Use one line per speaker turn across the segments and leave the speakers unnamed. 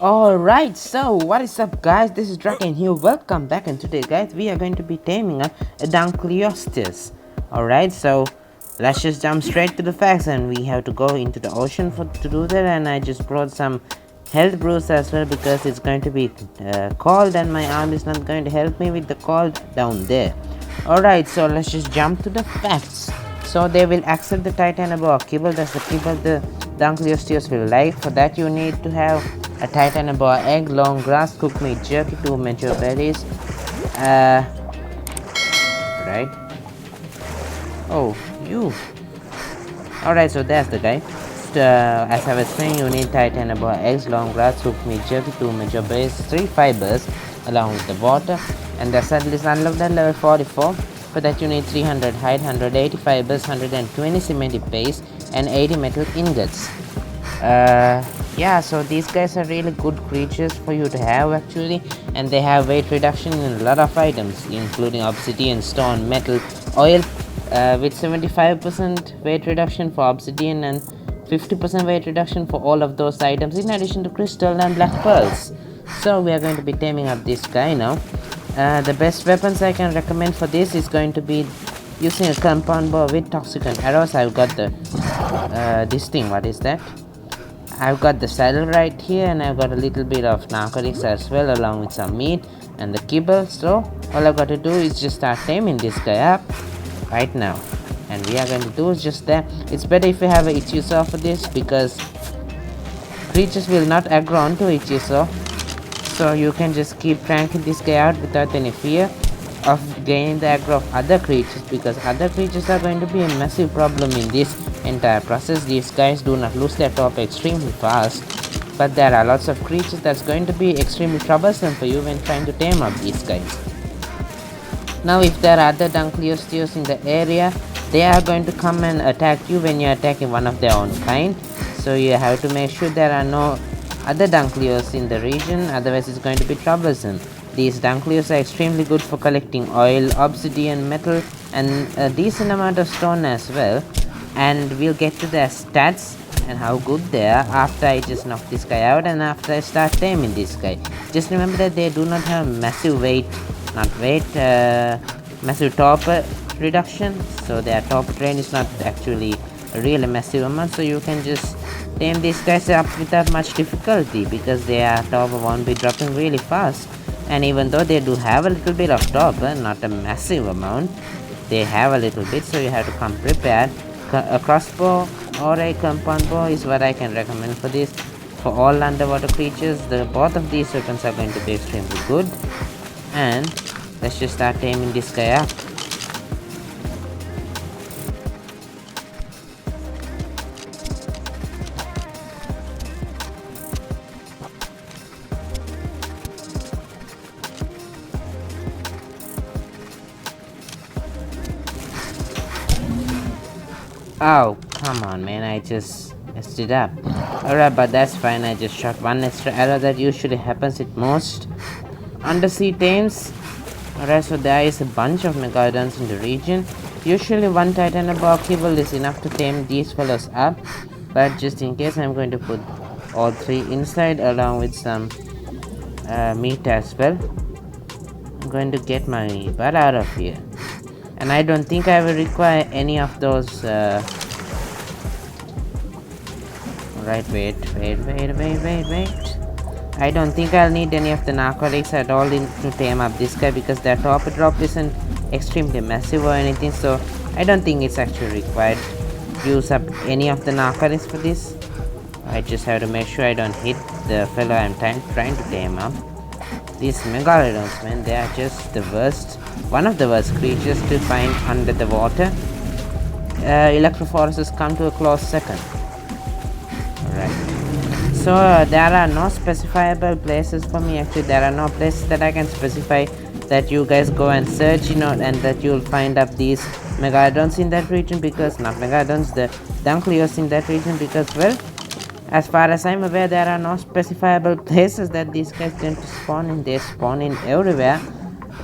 Alright, so what is up guys, this is Drakane here, welcome back, and today guys we are going to be taming a Dunkleosteus. Alright, so let's just jump straight to the facts, and we have to go into the ocean to do that. And I just brought some health brews as well because it's going to be cold and my arm is not going to help me with the cold down there. Alright, so let's just jump to the facts. So they will accept the titanium or kibble, that's the kibble the Dunkleosteus will like. For that you need to have a titanium boa egg, long grass, cooked meat jerky, 2 mature berries. Right. Oh, you. Alright, so that's the guy. As I was saying, you need titanium boa eggs, long grass, cooked meat jerky, 2 mature berries, 3 fibers along with the water. And the saddle is unlocked at level 44. For that you need 300 hide, 180 fibers, 120 cemented paste, and 80 metal ingots. Yeah, so these guys are really good creatures for you to have actually, and they have weight reduction in a lot of items including obsidian, stone, metal, oil, with 75% weight reduction for obsidian and 50% weight reduction for all of those items, in addition to crystal and black pearls. So we are going to be taming up this guy now. The best weapons I can recommend for this is going to be using a compound bow with toxicant arrows. I've got the this thing, what is that? I've got the saddle right here, and I've got a little bit of narcotics as well along with some meat and the kibble. So all I've got to do is just start taming this guy up right now, and we are going to do just that. It's better if you have a Ichiso for this because creatures will not aggro onto Ichiso, so you can just keep cranking this guy out without any fear of gaining the aggro of other creatures, because other creatures are going to be a massive problem in this entire process. These guys do not lose their top extremely fast, but there are lots of creatures that's going to be extremely troublesome for you when trying to tame up these guys. Now if there are other Dunkleosteus in the area, they are going to come and attack you when you are attacking one of their own kind, so you have to make sure there are no other Dunkleos in the region, otherwise it's going to be troublesome. These Dunkleos are extremely good for collecting oil, obsidian, metal, and a decent amount of stone as well. And we'll get to their stats and how good they are after I just knock this guy out and after I start taming this guy. Just remember that they do not have massive massive top reduction, so their top drain is not actually a really massive amount, so you can just tame these guys up without much difficulty because their top won't be dropping really fast. And even though they do have a little bit of top, not a massive amount, they have a little bit, so you have to come prepared. A crossbow or a compound bow is what I can recommend for this. For all underwater creatures, both of these weapons are going to be extremely good. And let's just start taming this guy up. Oh, come on man, I just messed it up. Alright, but that's fine, I just shot one extra arrow. That usually happens with most undersea tames. Alright, so there is a bunch of megalodons in the region. Usually one titanium boa kibble is enough to tame these fellows up, but just in case I'm going to put all 3 inside along with some meat as well. I'm going to get my butt out of here. And I don't think I will require any of those right, wait. I don't think I'll need any of the narcotics at all to tame up this guy because their top drop isn't extremely massive or anything, so I don't think it's actually required to use up any of the narcotics for this. I just have to make sure I don't hit the fellow I'm trying to tame up. These megalodons, man, they are just the worst. One of the worst creatures to find under the water. Electrophoruses come to a close second. Alright. So there are no specifiable places for me. Actually, there are no places that I can specify that you guys go and search, and that you'll find up these megalodons in that region, because not megalodons, the Dunkleos in that region, because, well, as far as I'm aware, there are no specifiable places that these guys tend to spawn in. They spawn in everywhere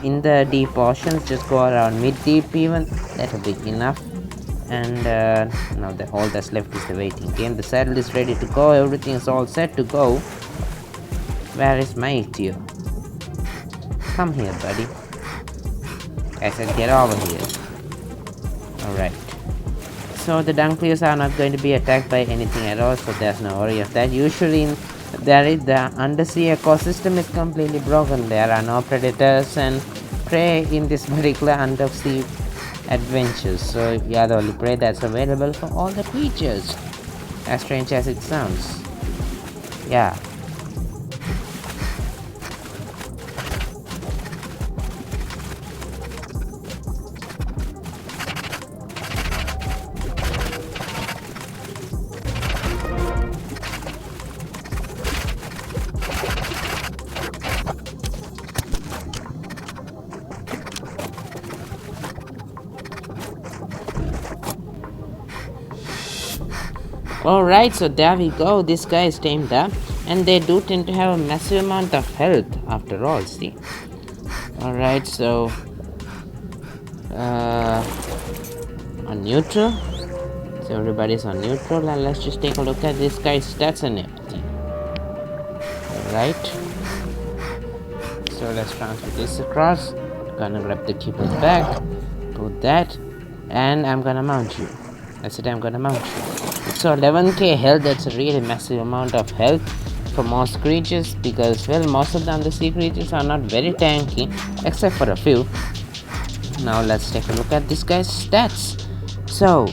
in the deep oceans. Just go around mid-deep even, that'll be enough. And now all that's left is the waiting game. The saddle is ready to go, everything is all set to go. Where is my Theo? Come here, buddy. I said get over here. Alright. So the Dunkleosteus are not going to be attacked by anything at all, so there's no worry of that. Usually the undersea ecosystem is completely broken. There are no predators and prey in this particular undersea adventures. So we are the only prey that's available for all the creatures. As strange as it sounds. Yeah. Alright, so there we go. This guy is tamed up, and they do tend to have a massive amount of health after all, see. Alright, so on neutral. So everybody's on neutral, and let's just take a look at this guy's stats and everything. Alright. So let's transfer this across. Gonna grab the kibble back, put that, and I'm gonna mount you. That's it, I'm gonna mount you. So 11k health, that's a really massive amount of health for most creatures, because well, most of the undersea creatures are not very tanky except for a few. Now let's take a look at this guy's stats. So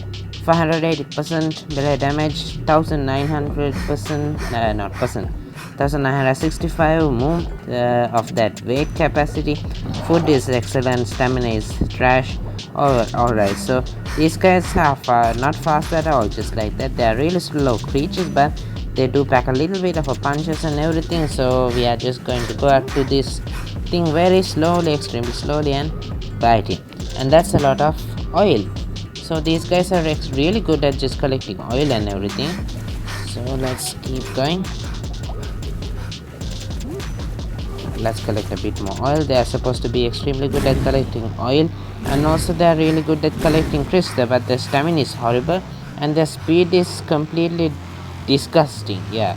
580% melee damage, 1965 move of that weight capacity. Food is excellent, stamina is trash. Alright, so these guys are not fast at all, just like that. They are really slow creatures, but they do pack a little bit of a punches and everything. So we are just going to go up to this thing very slowly, extremely slowly, and bite it. And that's a lot of oil. So these guys are really good at just collecting oil and everything. So let's keep going. Let's collect a bit more oil. They are supposed to be extremely good at collecting oil, and also they are really good at collecting crystal, but their stamina is horrible and their speed is completely disgusting. Yeah,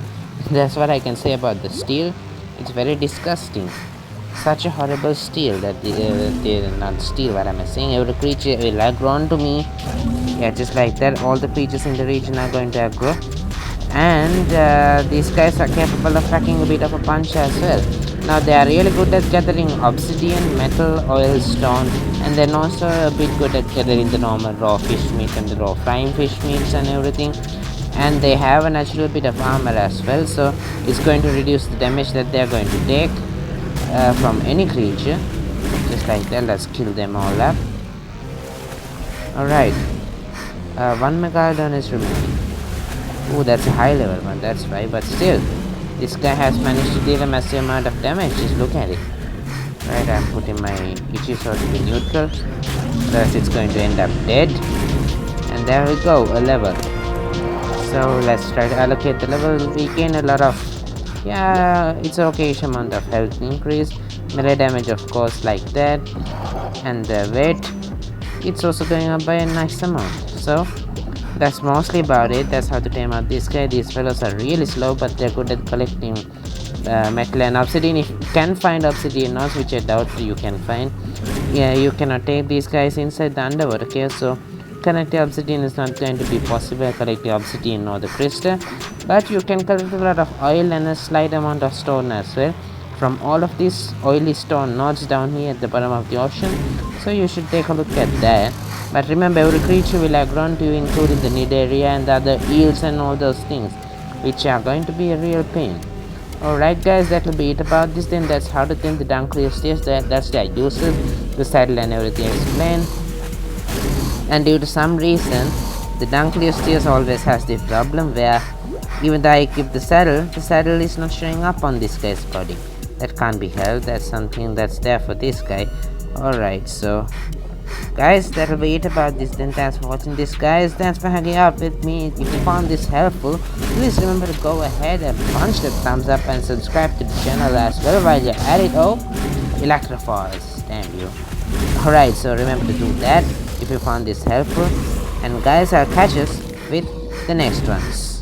that's what I can say about the steel. It's very disgusting. Such a horrible steel that they not steel, what am I saying? Every creature will aggro onto me. Yeah, just like that. All the creatures in the region are going to aggro, and these guys are capable of packing a bit of a punch as well. Now they are really good at gathering obsidian, metal, oil, stone, and then also a bit good at gathering the normal raw fish meat and the raw flying fish meats and everything. And they have a natural bit of armor as well, so it's going to reduce the damage that they are going to take from any creature. Just like that, let's kill them all up. Alright, 1 megalodon is remaining. Oh, that's a high level one, that's why, but still, this guy has managed to deal a massive amount of damage. Just look at it. Right, I'm putting my Ichiso to be neutral, else it's going to end up dead. And there we go, a level. So let's try to allocate the level. We gain a lot of, yeah, it's okay amount of health increase, melee damage of course, like that, and the weight, it's also going up by a nice amount. So that's mostly about it. That's how to tame out this guy. These fellows are really slow, but they're good at collecting metal and obsidian. If you can find obsidian ores, which I doubt you can find, yeah, you cannot take these guys inside the underwater cave, so collecting obsidian is not going to be possible. Collecting obsidian or the crystal, but you can collect a lot of oil and a slight amount of stone as well from all of these oily stone nodes down here at the bottom of the ocean. So you should take a look at that. But remember, every creature will aggro onto you, including the Nidaria and the other eels and all those things, which are going to be a real pain. Alright guys, that will be it about this then. That's how to tame the Dunkleosteus. That's their uses, the saddle and everything explained. And due to some reason, the Dunkleosteus always has the problem where even though I equip the saddle is not showing up on this guy's body. That can't be helped. That's something that's there for this guy. Alright, so guys, that'll be it about this then. Thanks for watching this, guys. Thanks for hanging out with me. If you found this helpful, please remember to go ahead and punch that thumbs up and subscribe to the channel as well while you're at it. Oh, electrophiles, damn you. Alright, so remember to do that if you found this helpful. And guys, I'll catch us with the next ones.